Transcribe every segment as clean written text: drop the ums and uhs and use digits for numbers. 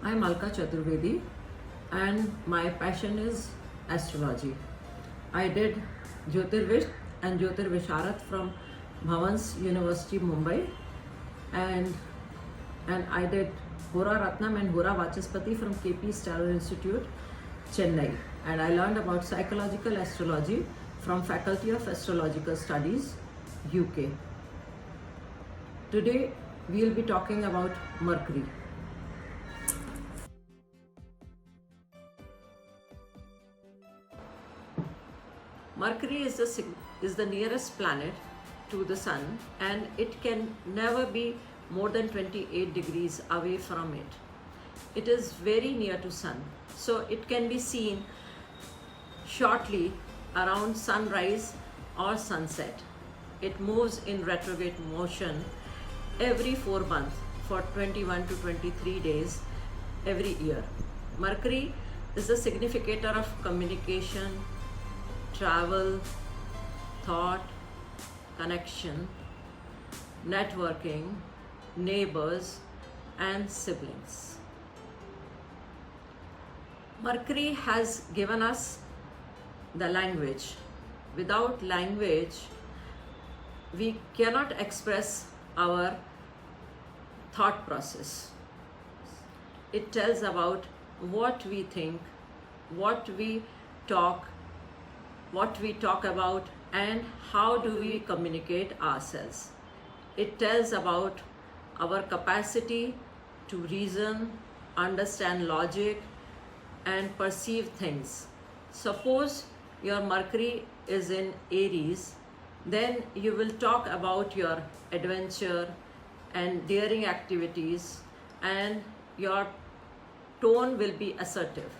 I'm Alka Chaturvedi and my passion is astrology. I did Jyotirvish and Jyotirvisharat from Bhavans University, Mumbai, and I did Hora Ratnam and Hora Vachaspati from KP Starr Institute, Chennai. And I learned about psychological astrology from Faculty of Astrological Studies, UK. Today we'll be talking about Mercury. Mercury is the nearest planet to the Sun, and it can never be more than 28 degrees away from it. It is very near to Sun, so it can be seen shortly around sunrise or sunset. It moves in retrograde motion every 4 months for 21 to 23 days every year. Mercury is the significator of communication, travel, thought, connection, networking, neighbors, and siblings. Mercury has given us the language. Without language, we cannot express our thought process. It tells about what we think, what we talk about, and how do we communicate ourselves. It tells about our capacity to reason, understand logic, and perceive things. Suppose your Mercury is in Aries, then you will talk about your adventure and daring activities, and your tone will be assertive.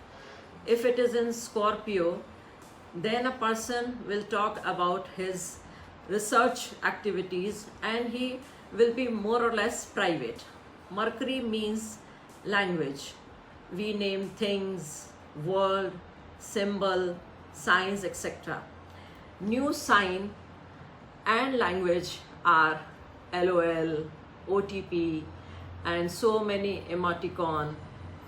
If it is in Scorpio, then a person will talk about his research activities and he will be more or less private. Mercury means language. We name things, word, symbol, signs, etc. New sign and language are LOL, OTP, and so many emoticon.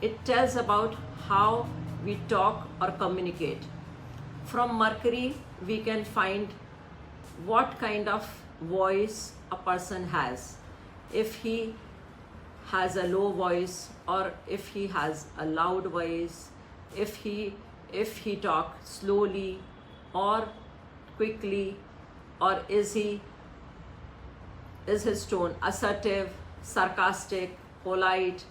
It tells about how we talk or communicate. From Mercury, we can find what kind of voice a person has. If he has a low voice, or if he has a loud voice, if he talks slowly or quickly, or is his tone assertive, sarcastic, polite,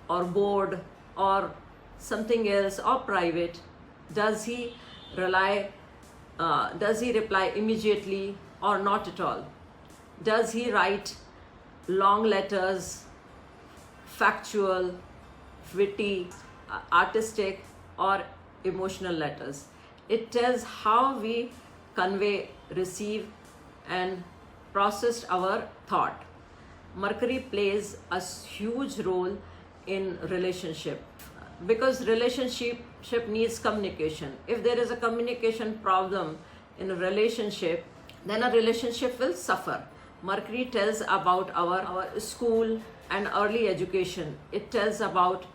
or bored, or something else, or private? Does he reply immediately or not at all? Does he write long letters, factual, witty, artistic, or emotional letters? It tells how we convey, receive, and process our thought. Mercury plays a huge role in relationship, because relationship needs communication. If there is a communication problem in a relationship, then a relationship will suffer. Mercury tells about our school and early education. It tells about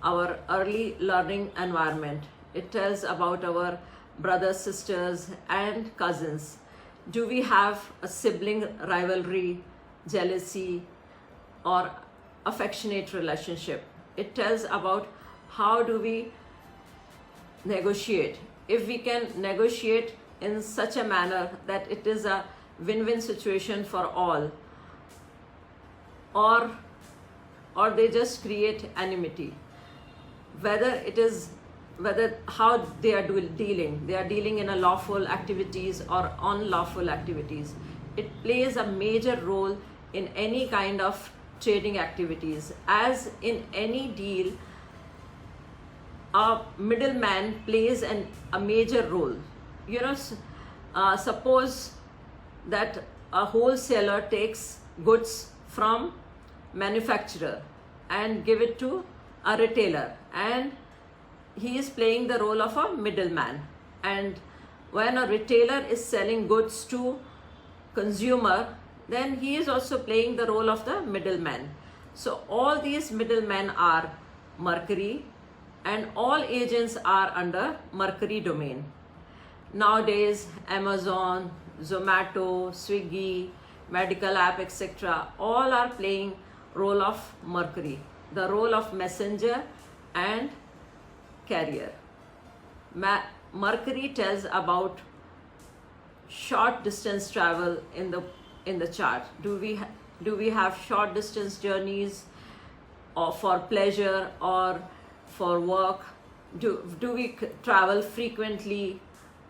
our early learning environment. It tells about our brothers, sisters, and cousins. Do we have a sibling rivalry, jealousy, or affectionate relationship? It tells about how do we negotiate. If we can negotiate in such a manner that it is a win-win situation for all, or they just create enmity. How they are dealing in a lawful activities or unlawful activities. It plays a major role in any kind of trading activities. As in any deal, a middleman plays a major role. Suppose that a wholesaler takes goods from manufacturer and give it to a retailer, and he is playing the role of a middleman. And when a retailer is selling goods to consumer, then he is also playing the role of the middleman. So all these middlemen are Mercury, and all agents are under Mercury domain. Nowadays, Amazon, Zomato, Swiggy, medical app, etc., all are playing role of Mercury, the role of messenger and carrier. Mercury tells about short distance travel in the chart. Do we have short distance journeys, or for pleasure or for work? Do we travel frequently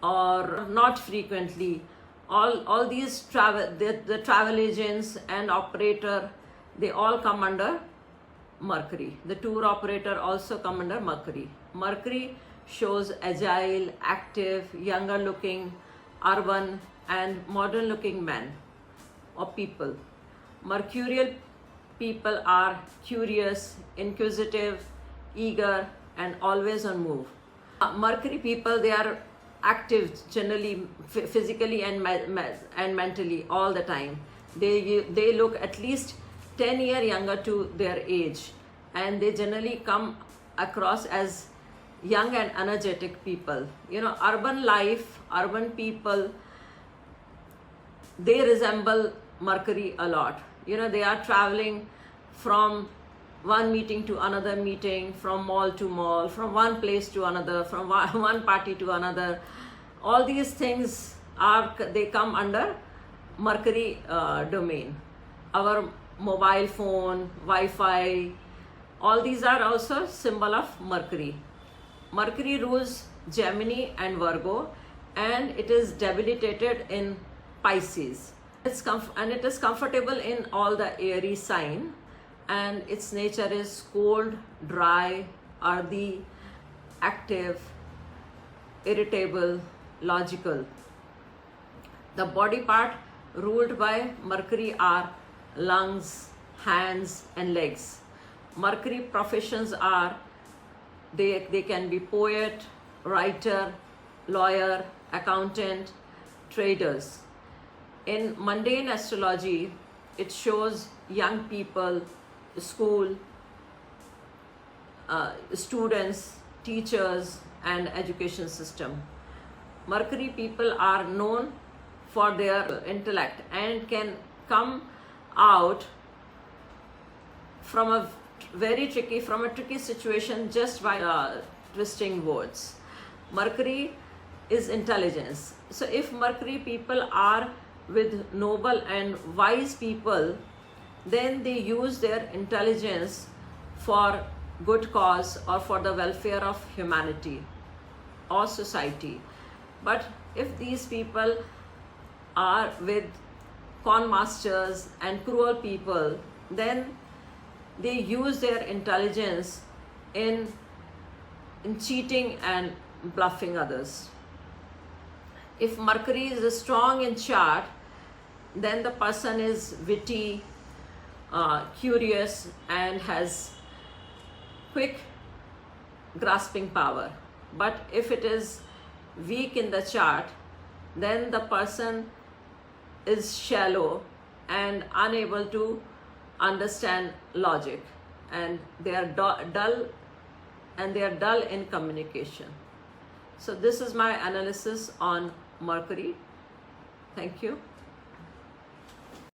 or not frequently? All these the travel agents and operator, they all come under Mercury. The tour operator also come under Mercury. Mercury shows agile, active, younger looking, urban and modern looking men or people. Mercurial people are curious, inquisitive, eager and always on move. Mercury people, they are active generally, physically and mentally all the time. They look at least 10 years younger to their age, and they generally come across as young and energetic people. Urban life, urban people, they resemble Mercury a lot. They are traveling from one meeting to another meeting, from mall to mall, from one place to another, from one party to another. All these things they come under Mercury domain. Our mobile phone, Wi-Fi, all these are also symbol of Mercury. Mercury rules Gemini and Virgo, and it is debilitated in Pisces. It is comfortable in all the airy sign, and its nature is cold, dry, earthy, active, irritable, logical. The body part ruled by Mercury are lungs, hands and legs. Mercury professions are, they can be poet, writer, lawyer, accountant, traders. In mundane astrology, it shows young people, school, students, teachers and education system. Mercury people are known for their intellect and can come out from a tricky situation just by twisting words. Mercury is intelligence. So if Mercury people are with noble and wise people, then they use their intelligence for good cause or for the welfare of humanity or society. But if these people are with con masters and cruel people, then they use their intelligence in cheating and bluffing others. If Mercury is strong in chart, then the person is witty, curious and has quick grasping power. But if it is weak in the chart, then the person is shallow and unable to understand logic, and they are dull in communication. So this is my analysis on Mercury. Thank you.